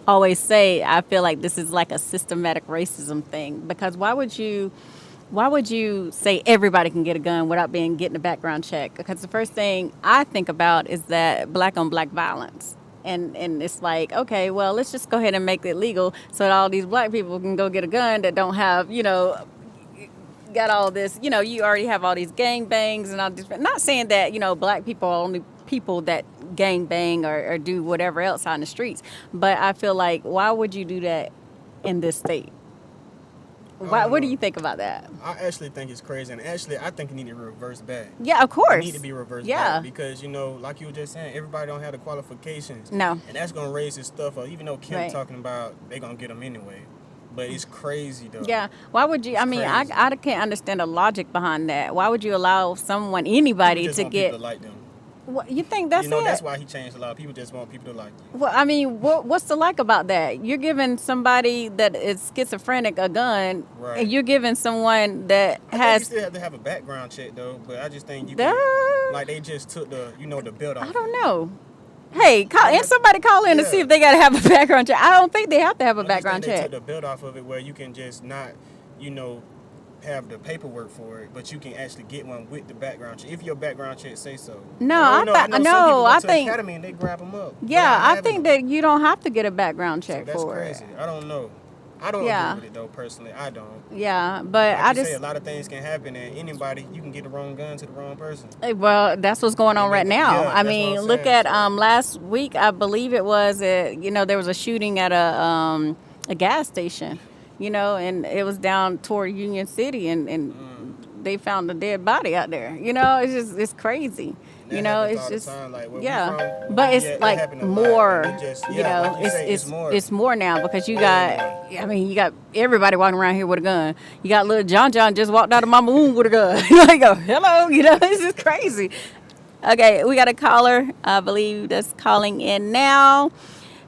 always say, I feel like this is like a systematic racism thing, because why would you say everybody can get a gun without getting a background check? Because the first thing I think about is that black on black violence. And it's like, okay, well, let's just go ahead and make it legal so that all these black people can go get a gun that don't have, you know, got all this, you know, you already have all these gang bangs and all this. Not saying that, you know, black people are only people that gang bang or do whatever else out in the streets, but I feel like, why would you do that in this state? What do you think about that? I actually think it's crazy, and actually I think it need to reverse back. Yeah, of course. It need to be reversed Yeah. back, because, you know, like you were just saying, everybody don't have the qualifications. No. And that's going to raise this stuff up, even though Kim Right. talking about they going to get them anyway. But it's crazy, though. Yeah. Why would you? I mean, crazy. I can't understand the logic behind that. Why would you allow someone, anybody, People just to want get? people to like them. What, you think that's You know, it? that's why he changed a lot. People just want people to like you. Well, I mean, what's the like about that? You're giving somebody that is schizophrenic a gun, Right. and you're giving someone that I think you has. still have to have a background check, though. But I just think you That- can, like, they just took the, you know, the belt off. I don't know. Hey, and somebody call in to see Yeah. if they got to have a background check. I don't think they have to have a I just background think they check. took the belt off of it, where you can just not, you know, have the paperwork for it, but you can actually get one with the background check if your background check say so. No, I I know thought- some people no, go I to think- academy and they grab them up. Yeah, without I having think them. that you don't have to get a background So check that's for crazy. it. I don't know. I don't Yeah. agree with it though, personally. I don't. Yeah, but Like I you just say, a lot of things can happen, and anybody, you can get the wrong gun to the wrong person. well, that's what's going on right now. Yeah, I that's mean, what I'm look saying. at last week, I believe it was, you know, there was a shooting at a gas station, you know, and it was down toward Union City, and they found a dead body out there. You know, it's crazy. That You know, happens it's all the just time. Like, where we yeah, from, but it's yeah, it like happened a lot, more. and it just- You yeah, know, like you say, it's more. it's more now, because you got. I mean, you got everybody walking around here with a gun. You got little John just walked out of Mama womb with a gun. Like, go, hello, you know, it's just crazy. Okay, we got a caller, I believe, that's calling in now.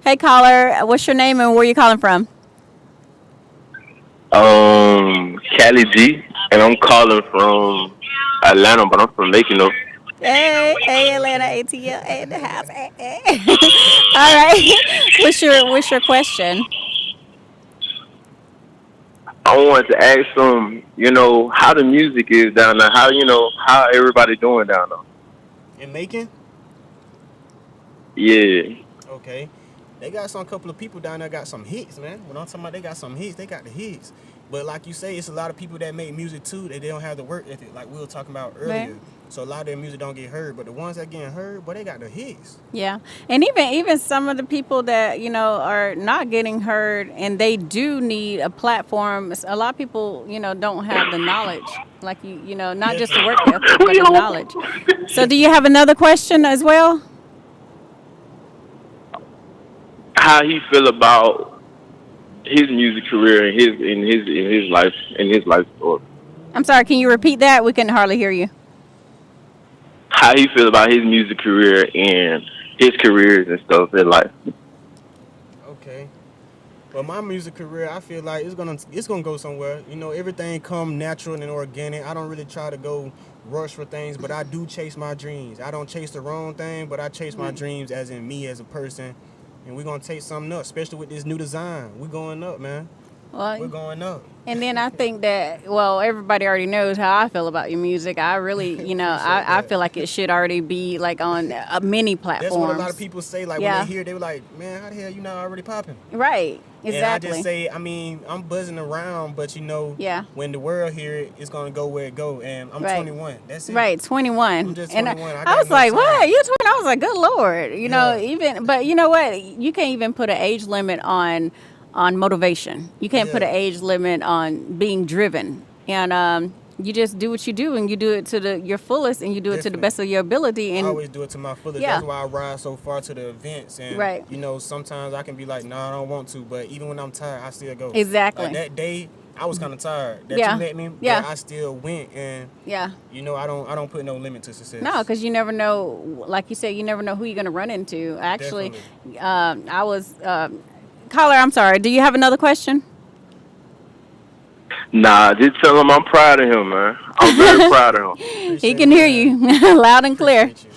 Hey, caller, what's your name and where you calling from? Cali G, and I'm calling from Atlanta, but I'm from Macon though. Hey, Atlanta, ATL in the house. Hey. All right, what's your question? I wanted to ask them, you know, how the music is down there. How everybody doing down there? In Macon? Yeah. Okay. They got some couple of people down there got some hits, man. When I'm talking about they got some hits, they got the hits. But like you say, it's a lot of people that make music too that they don't have the work ethic, like we were talking about earlier. Right. So a lot of their music don't get heard, but the ones that getting heard, boy, they got the hits. Yeah, and even some of the people that, you know, are not getting heard, and they do need a platform. A lot of people, you know, don't have the knowledge, like you know, not just the work ethic, but the knowledge. So, do you have another question as well? How he feel about his music career and his life story? I'm sorry, can you repeat that? We couldn't hardly hear you. How he feel about his music career and his careers and stuff in life? Okay. But my music career, I feel like it's gonna go somewhere. You know, everything come natural and organic. I don't really try to go rush for things, but I do chase my dreams. I don't chase the wrong thing, but I chase my dreams as in me as a person. And we're gonna take something up, especially with this new design. We're going up, man. We're Well, going up. and then I think that, well, everybody already knows how I feel about your music. I really, you know, I feel like it should already be like on many platforms. That's what a lot of people say. Like Yeah. when they hear, they were like, "Man, how the hell you not already popping?" Right. Exactly. And I just say, I mean, I'm buzzing around, but you know, Yeah. when the world hear it, it's gonna go where it go. And I'm Right. 21. That's it. Right, 21. I'm just And 21. I I got was enough like, time. what? You're 20? I was like, good Lord. You know, Yeah. but you know what? You can't even put an age limit on motivation. You can't put Yeah. an age limit on being driven. And you just do what you do, and you do it to your fullest, and you do it to the Definitely. best of your ability. I And always do it to my fullest. Yeah. That's why I ride so far to the events. And, Right. you know, sometimes I can be like, nah, I don't want to. But even when I'm tired, I still go. Exactly. Like that day, I was kind of tired. That Yeah. you let me, Yeah. but I still went. And, yeah. you know, I don't put no limit to success. No, because you never know. Like you said, you never know who you're going to run into. Actually, I was caller. I'm sorry. Do you have another question? Nah, just tell him I'm proud of him, man. I'm very proud of him. He Appreciate can it, hear man. you loud and clear. Appreciate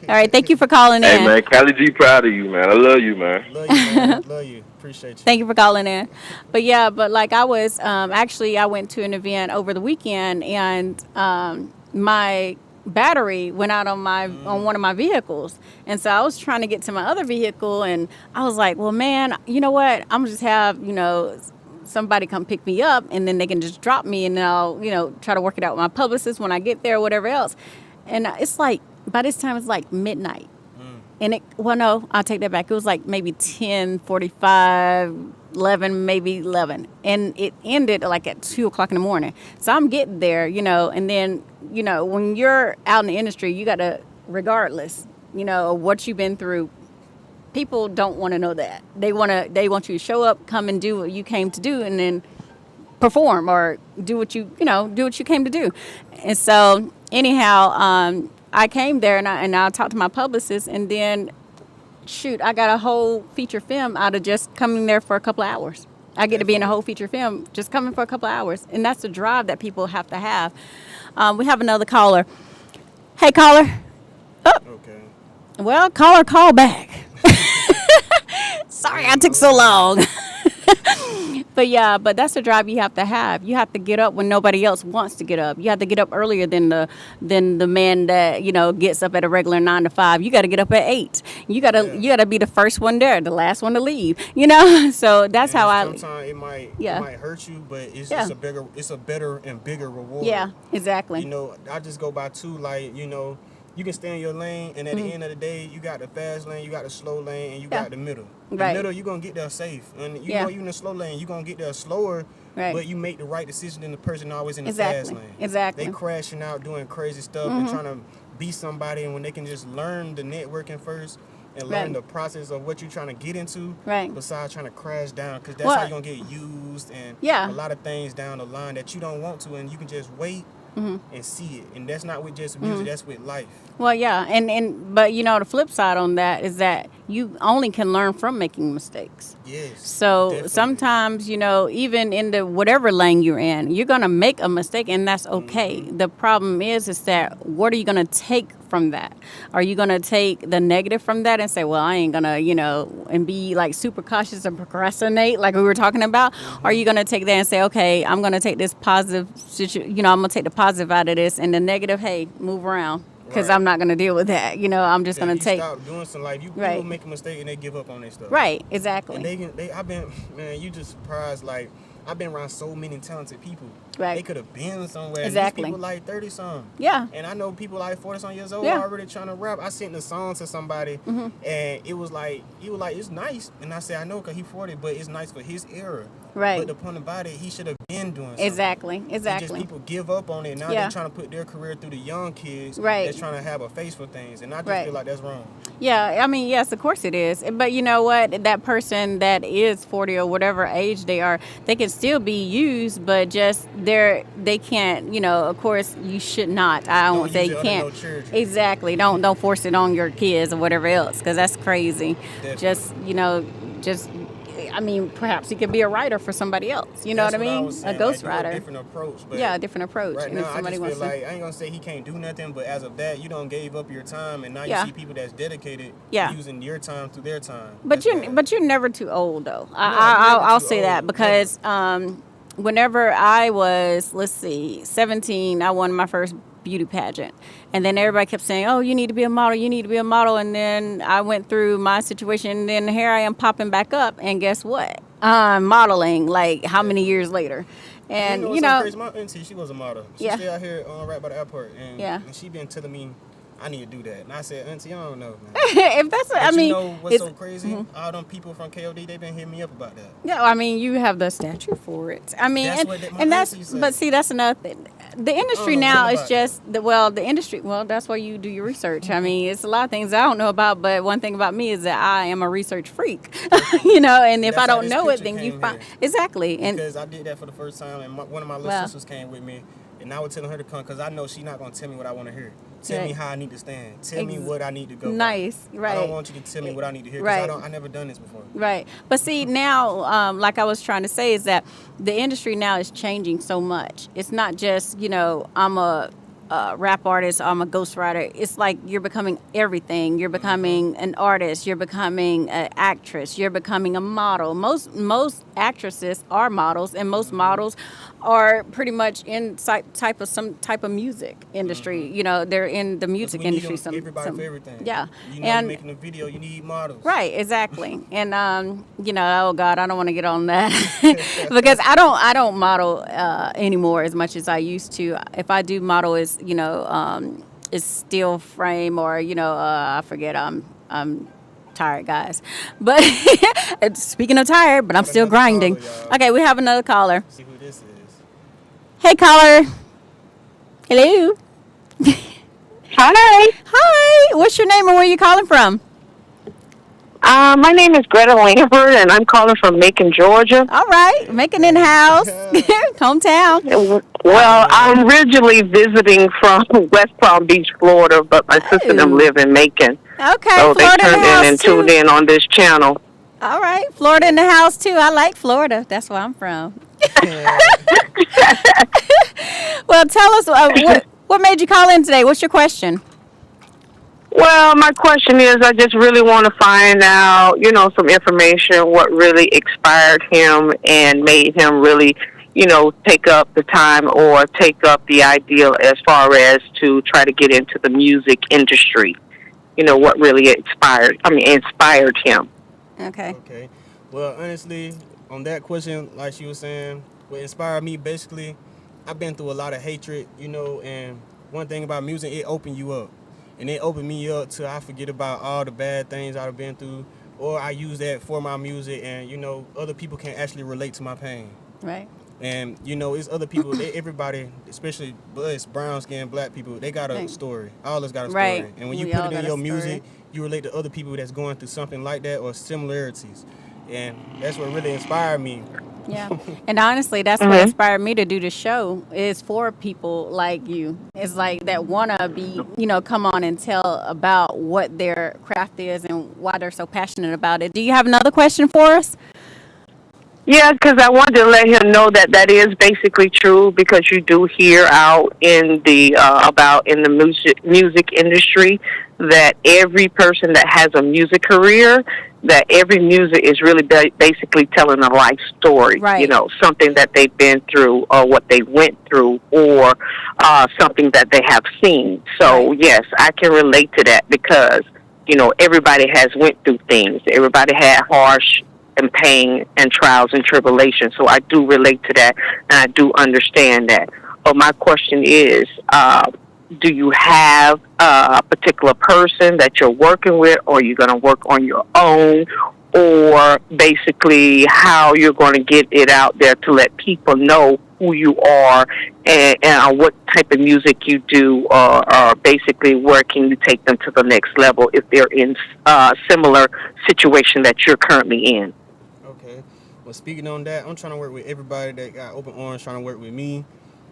you. All right. Thank you for calling Hey, in. man, Cali G proud of you, man. I love you, man. Love you, man. Love you. Appreciate you. Thank you for calling in. But yeah, but like I was actually, I went to an event over the weekend, and my battery went out on one of my vehicles, and so I was trying to get to my other vehicle, and I was like, well, man, you know what? I'm gonna just have somebody come pick me up, and then they can just drop me, and then I'll try to work it out with my publicist when I get there, or whatever else. And it's like by this time it's like midnight. And no, I'll take that back. It was like maybe 10:45, 11, maybe 11. And it ended like at 2 o'clock in the morning. So I'm getting there, and then, when you're out in the industry, you got to, regardless, of what you've been through, people don't want to know that. They want you to show up, come and do what you came to do, and then perform or do what you came to do. And so anyhow, I came there and I talked to my publicist, and then shoot, I got a whole feature film out of just coming there for a couple of hours. I get to be in a whole feature film just coming for a couple of hours, and that's the drive that people have to have. We have another caller. Hey, caller. Oh, Okay. well, caller, call back. Sorry I took so long. But that's the drive you have to have. You have to get up when nobody else wants to get up. You have to get up earlier than the man that gets up at a regular 9 to 5. You got to get up at 8. You gotta be the first one there, the last one to leave. So that's And how sometimes it might hurt you, but it's Yeah. it's a better and bigger reward. Yeah, exactly. I just go by two, like, you can stay in your lane, and at the end of the day, you got the fast lane, you got the slow lane, and you Yeah. got the middle. The Right. middle, you're going to get there safe. And you Yeah. know, you in the slow lane, you're going to get there slower, Right. but you make the right decision than the person always in the Exactly. fast lane. Exactly. They crashing out, doing crazy stuff, and trying to be somebody, and when they can just learn the networking first, and learn Right. the process of what you're trying to get into, Right. besides trying to crash down, because that's Well, how you're going to get used, and Yeah. a lot of things down the line that you don't want to, and you can just wait and see it. And that's not with just music, that's with life. Well, yeah, but the flip side on that is that you only can learn from making mistakes. Yes. So definitely. sometimes, even in the whatever lane you're in, you're gonna make a mistake, and that's okay. The problem is that what are you gonna take from that? Are you gonna take the negative from that and say, well, I ain't gonna, and be like super cautious and procrastinate, like we were talking about? Or are you gonna take that and say, okay, I'm gonna take this positive, I'm gonna take the positive out of this, and the negative, hey, move around. Because Right. I'm not going to deal with that. I'm just Yeah, going you to take. stop doing something, like, Right. people make a mistake and they give up on their stuff. Right, exactly. And I've been, man, you just surprised, like, I've been around so many talented people. Right. They could have been somewhere. And Exactly. these people like 30-something. Yeah. And I know people like 40-something years old Yeah. already trying to rap. I sent the song to somebody, and it was like, he was like, it's nice. And I said, I know, because he's 40, but it's nice for his era. Right. But upon about it, he should have been doing something. Exactly, And just exactly. people give up on it. Now Yeah. they're trying to put their career through the young kids Right. that's trying to have a face for things. And I just Right. feel like that's wrong. Yeah, I mean, yes, of course it is. But you know what? That person that is 40 or whatever age they are, they can still be used, but just they can't, of course, you should not. I Don't won't say use you it under can't. no children. Exactly. Don't force it on your kids or whatever else, because that's crazy. Definitely. I mean, perhaps he could be a writer for somebody else. You know That's what I mean? was A saying, ghost like, do writer. a different approach. But Yeah, a different approach. right and now, if I somebody just wants feel to. like, I ain't gonna say he can't do nothing, but as of that, you don't gave up your time, and now Yeah. you see people that's dedicated Yeah. using your time through their time. But That's you're bad. but you're never too old though. you're never I'll too say that old, because whenever I was 17, I won my first beauty pageant, and then everybody kept saying, "Oh, you need to be a model. You need to be a model." And then I went through my situation, and then here I am popping back up, and guess what? I'm modeling like how many years later? And what's you so know, crazy? My auntie, she was a model. She Yeah. stay out here right by the airport, and, Yeah. and she been telling me I need to do that. And I said, Auntie, I don't know, man. if that's what, But I mean, you know what's it's- so crazy? All them people from KOD, they been hitting me up about that. Yeah, I mean, you have the statue for it. I mean, That's and, what my and that's, auntie said. but see, that's another thing. the industry I don't know now nothing is about just the industry. Well, that's why you do your research. I mean, it's a lot of things I don't know about, but one thing about me is that I am a research freak. And if That's I how don't this know it, picture then you came find here. exactly. And Because I did that for the first time, and one of my little Wow. sisters came with me, and I was telling her to come because I know she's not gonna tell me what I want to hear. Tell me Right. how I need to stand. Tell me Ex- what I need to go. by. nice, I right. don't want you to tell me what I need to hear because Right. I never done this before. Right. But see, now, like I was trying to say, is that the industry now is changing so much. It's not just, I'm a rap artist, I'm a ghostwriter. It's like you're becoming everything. You're becoming an artist. You're becoming an actress. You're becoming a model. Most actresses are models, and most models are pretty much in some type of music industry. They're in the 'Cause music we need industry. everybody for everything. Yeah. You know, And you're making a video, you need models. right, exactly. And oh God, I don't want to get on that because I don't model anymore as much as I used to. If I do model, is still frame or I forget. I'm tired, guys. But speaking of tired, but I'm Got still another grinding. caller, y'all. Okay, we have another caller. See who this is. Hey, caller. Hello. Hi. Hi. What's your name and where you calling from? My name is Greta Lambert, and I'm calling from Macon, Georgia. All right, making in house, hometown. Well, I'm originally visiting from West Palm Beach, Florida, but my sister and them Oh. live in Macon. Okay, So they Florida in turned the in house and too. tuned in on this channel. All right, Florida in the house too. I like Florida. That's where I'm from. Well, tell us what made you call in today. What's your question? Well, my question is, I just really want to find out, some information, what really inspired him and made him really, take up the time or take up the ideal as far as to try to get into the music industry. What really inspired him. Okay. Okay. Well, honestly, on that question, like she was saying, what inspired me basically, I've been through a lot of hatred, and one thing about music, it opened you up. And it opened me up till I forget about all the bad things I've been through, or I use that for my music, and other people can actually relate to my pain. Right. And it's other people. Everybody, especially us, brown skinned black people, they got a Right. story. All us got a Right. story. And when you We put all it in got a your story. music, you relate to other people that's going through something like that or similarities. And that's what really inspired me. Yeah. And honestly, that's what inspired me to do the show is for people like you. It's like that want to be, come on and tell about what their craft is and why they're so passionate about it. Do you have another question for us? Yeah, because I wanted to let him know that is basically true, because you do hear out in the about in the music industry that every person that has a music career, that every music is really basically telling a life story. Right. Something that they've been through or what they went through, or something that they have seen. So Right. yes, I can relate to that because everybody has went through things. Everybody had harsh and pain and trials and tribulations. So I do relate to that, and I do understand that. But my question is, do you have a particular person that you're working with, or are you going to work on your own, or basically how you're going to get it out there to let people know who you are and what type of music you do, or basically where can you take them to the next level if they're in a similar situation that you're currently in? Okay. Well, speaking on that, I'm trying to work with everybody that got open arms, trying to work with me.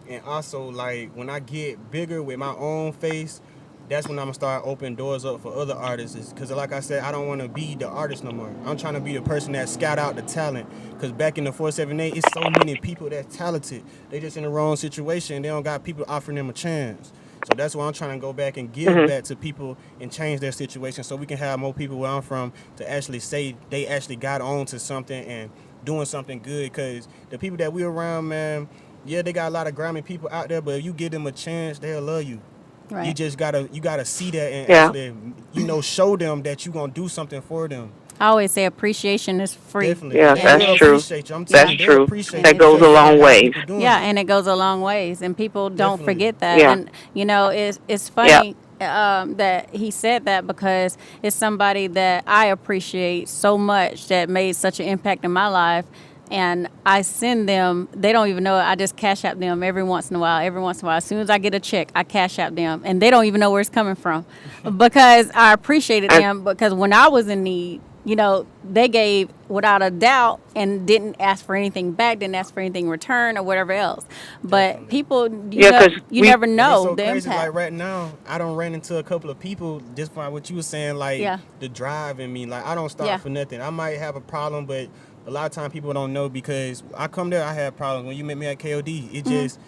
And also, like, when I get bigger with my own face, that's when I'm going to start opening doors up for other artists. Because, like I said, I don't want to be the artist no more. I'm trying to be the person that scout out the talent. Because back in the 478, it's so many people that's talented. They just in the wrong situation. They don't got people offering them a chance. So that's why I'm trying to go back and give that to people and change their situation so we can have more people where I'm from to actually say they actually got on to something and doing something good. Because the people that we around, man, yeah, they got a lot of grimy people out there, but if you give them a chance, they'll love you. Right. You just gotta see that and Yeah. actually, show them that you're gonna do something for them. I always say appreciation is free. Definitely. Yeah, They that's will true. appreciate you. I'm That's telling you, true. they'll appreciate That you goes a because long you got way. people doing Yeah, it. and it goes a long ways, and people don't Definitely. forget that. Yeah. And it's funny that he said that because it's somebody that I appreciate so much that made such an impact in my life. and I send them. They don't even know it. I just cash app them every once in a while. Every once in a while, as soon as I get a check, I cash app them, and they don't even know where it's coming from, because I appreciated them. Because when I was in need, you know, they gave without a doubt and didn't ask for anything back, didn't ask for anything in return or whatever else. But people, you never It's know so the crazy. impact. Like right now, I don't ran into a couple of people just by what you were saying, like Yeah. the drive in me. Like I don't stop Yeah. for nothing. I might have a problem, but a lot of time people don't know because I come there, I have problems. When you met me at KOD, it just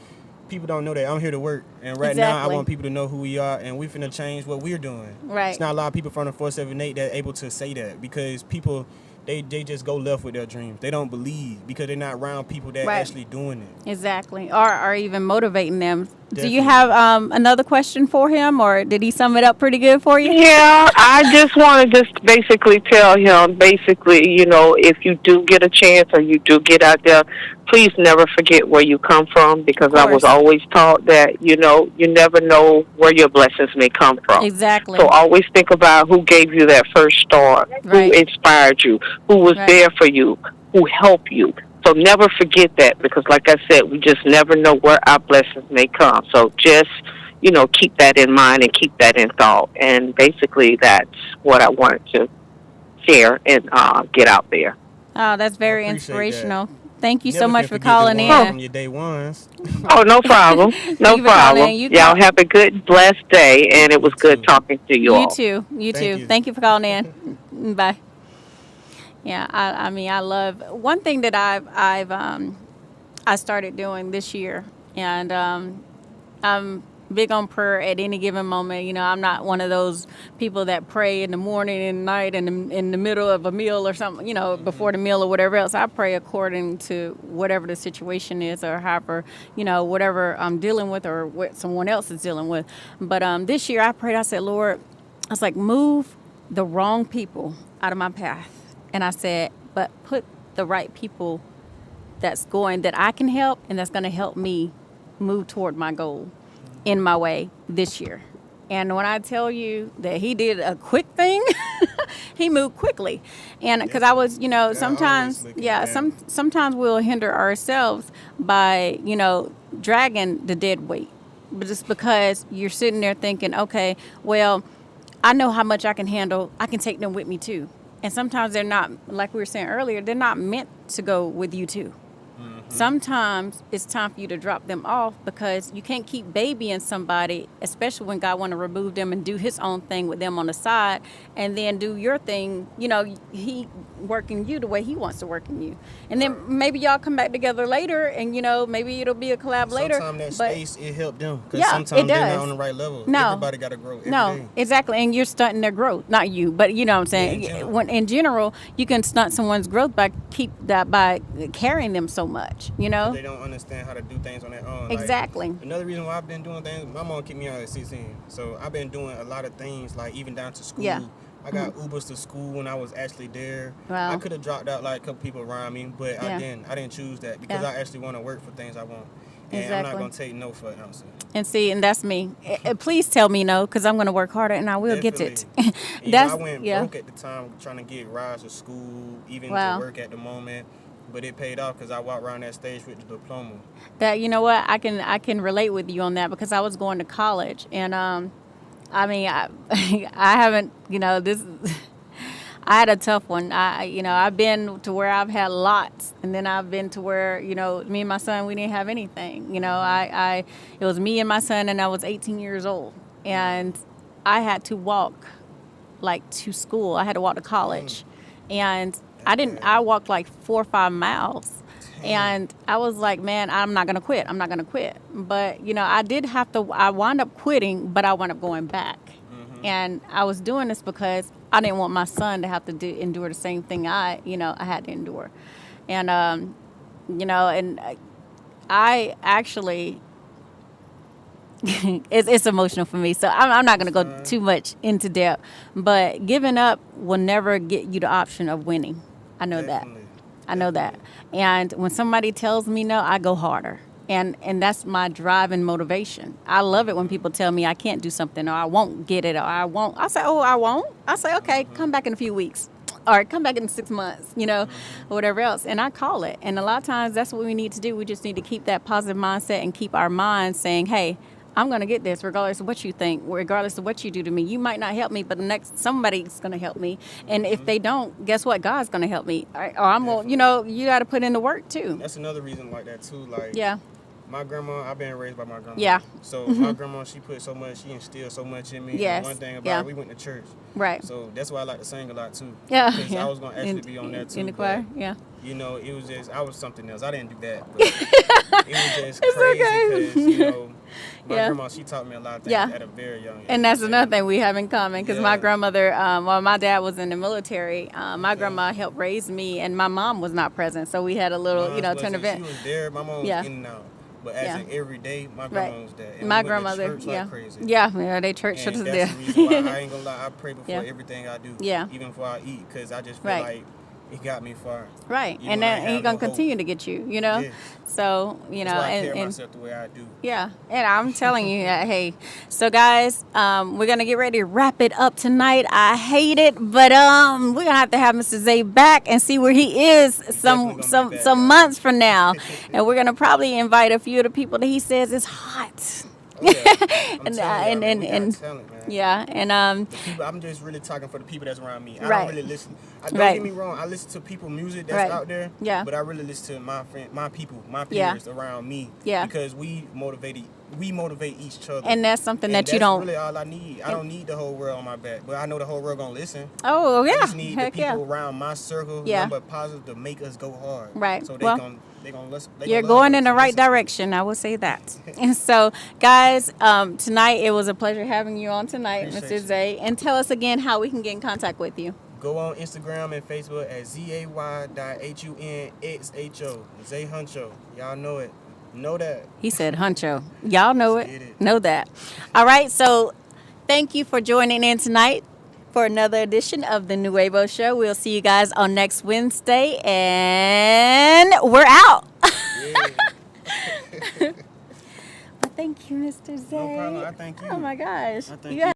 people don't know that I'm here to work. And right now, I Exactly. want people to know who we are, and we finna change what we're doing. Right. It's not a lot of people from the 478 that able to say that because people. They just go left with their dreams. They don't believe because they're not around people that Right. actually doing it. Exactly, or even motivating them. Do you Definitely. have another question for him, or did he sum it up pretty good for you? Yeah, I just want to just basically tell him, basically, you know, if you do get a chance or you do get out there, please never forget where you come from, because I was course. always taught that, you know, you never know where your blessings may come from. Exactly. So always think about who gave you that first start, Right. who inspired you, who was Right. there for you, who helped you. So never forget that, because like I said, we just never know where our blessings may come. So just, you know, keep that in mind and keep that in thought. And basically that's what I wanted to share and get out there. Oh, that's very I appreciate inspirational. Thank you so Never much can for forget the calling ones in. From your day ones. Oh, no problem. No you for calling. problem. You Y'all call- have a good, blessed day, and it was You good too. talking to you You all. too. You Thank too. you. Thank you for calling in. Bye. Yeah, I mean, I love one thing that I started doing this year, and I'm big on prayer at any given moment. You know, I'm not one of those people that pray in the morning and night and in the middle of a meal or something, you know, before the meal or whatever else. I pray according to whatever the situation is, or however, you know, whatever I'm dealing with or what someone else is dealing with. But this year I prayed, I said, Lord, I was like, move the wrong people out of my path. And I said, but put the right people that I can help and that's going to help me move toward my goal in my way this year. And when I tell you that he did a quick thing, he moved quickly. And because I was, you know, God sometimes, always looking yeah, down. sometimes we'll hinder ourselves by, you know, dragging the dead weight. But just because you're sitting there thinking, okay, well, I know how much I can handle. I can take them with me too. And sometimes they're not, like we were saying earlier, they're not meant to go with you too. Sometimes it's time for you to drop them off, because you can't keep babying somebody, especially when God want to remove them and do his own thing with them on the side, and then do your thing. You know, he working you the way he wants to work in you. And then maybe y'all come back together later, and, you know, maybe it'll be a collab later. Sometimes that but space, it helped them. Because Yeah, sometimes it they're does. not on the right level. No. Everybody got to grow every No, day. exactly. And you're stunting their growth. Not you, but you know what I'm saying. Yeah, in general. When in general, you can stunt someone's growth by carrying them so much, you know? They don't understand how to do things on their own. Like, Exactly. another reason why I've been doing things, my mom kicked me out at 16. So I've been doing a lot of things, like even down to school. Yeah. I got Ubers to school when I was actually there. Wow. I could have dropped out like a couple people around me, but Yeah. I didn't. I didn't choose that because Yeah. I actually want to work for things I want. And I'm Exactly. not going to take no for an answer. And see, and that's me. Please tell me no, because I'm going to work harder and I will get it. And, That's, I went yeah. broke at the time trying to get rides to school, even Wow. to work at the moment. But it paid off because I walked around that stage with the diploma. That, you know what, I can relate with you on that, because I was going to college, and I mean, I haven't, you know, I had a tough one. I've been to where I've had lots, and then I've been to where, you know, me and my son, we didn't have anything. You know, it was me and my son, and I was 18 years old, and I had to walk like to school. I had to walk to college, and I walked like 4 or 5 miles. And I was like, man, I'm not going to quit. I'm not going to quit. But, you know, I wound up quitting, but I wound up going back. And I was doing this because I didn't want my son to have to endure the same thing I had to endure. And, you know, and I actually, it's emotional for me. So I'm not going to go too much into depth. But giving up will never get you the option of winning. I know that. Definitely. I know that. And when somebody tells me no, I go harder. And that's my drive and motivation. I love it when people tell me I can't do something, or I won't get it, or I won't. I say, oh, I won't. I say, okay, come back in a few weeks. or come back in 6 months, or whatever else. And I call it. And a lot of times that's what we need to do. We just need to keep that positive mindset and keep our minds saying, hey, I'm going to get this regardless of what you think, regardless of what you do to me. You might not help me, but somebody's going to help me. And if they don't, guess what? God's going to help me. Or I'm going, you got to put in the work too. That's another reason like that too. Like, Yeah. my grandma, I've been raised by my grandma. Yeah. So my grandma, she instilled so much in me. Yes. And one thing about Yeah. it, we went to church. Right. So that's why I like to sing a lot too. Yeah. Because Yeah. I was going to actually be on that too. In the but, choir. Yeah. it was just, I was something else. I didn't do that. But it was just crazy because, my Yeah. grandma, she taught me a lot of things Yeah. at a very young age. And that's another thing we have in common because my Yeah. grandmother, my dad was in the military. My grandma helped raise me, and my mom was not present. So we had a little, Mine turn wasn't. event. She was there. My mom was Yeah. in and out. But as in every day, my grandma was there. And My we went to grandmother, church like crazy. yeah, they church And was that's there. the reason why I ain't gonna lie. I pray before Yeah. everything I do. Yeah. Even before I eat, because I just feel Right. like it got me far. Right, Even and when I then have he's gonna no hope. continue to get you, Yes. So That's why I carry and myself the way I do. yeah, and I'm telling you, hey, so guys, we're gonna get ready to wrap it up tonight. I hate it, but we're gonna have to have Mr. Zay back and see where he is definitely some gonna be back, some guys. months from now, and we're gonna probably invite a few of the people that he says is hot. Oh, yeah. I'm And, telling y'all, and- man, we got and- talent, man. Yeah, and The people, I'm just really talking for the people that's around me. I Right. don't really listen. Don't Right. get me wrong. I listen to people music that's Right. out there. Yeah. But I really listen to my friend, my people, my Yeah. peers around me. Yeah. Because we motivate each other. and that's something And that you that's don't. really all I need. I don't need the whole world on my back, but I know the whole world gonna listen. Oh I yeah, just need the heck people yeah. around my circle, Yeah. number positive, to make us go hard. Right. So Well, they gonna listen. They You're gonna love going us in the and right listen to us. direction. I will say that. And so, guys, tonight it was a pleasure having you on tonight, Appreciate Mr. you. Zay. And tell us again how we can get in contact with you. Go on Instagram and Facebook at ZAY.HUNXHO. Zay Huncho. Y'all know it. Know that. He said huncho. Y'all know Let's it. get it. Know that. All right. So, thank you for joining in tonight for another edition of the Nuevo Show. We'll see you guys on next Wednesday, and we're out. Yeah. But thank you, Mr. Zay. No problem. I thank you. Oh my gosh. I thank You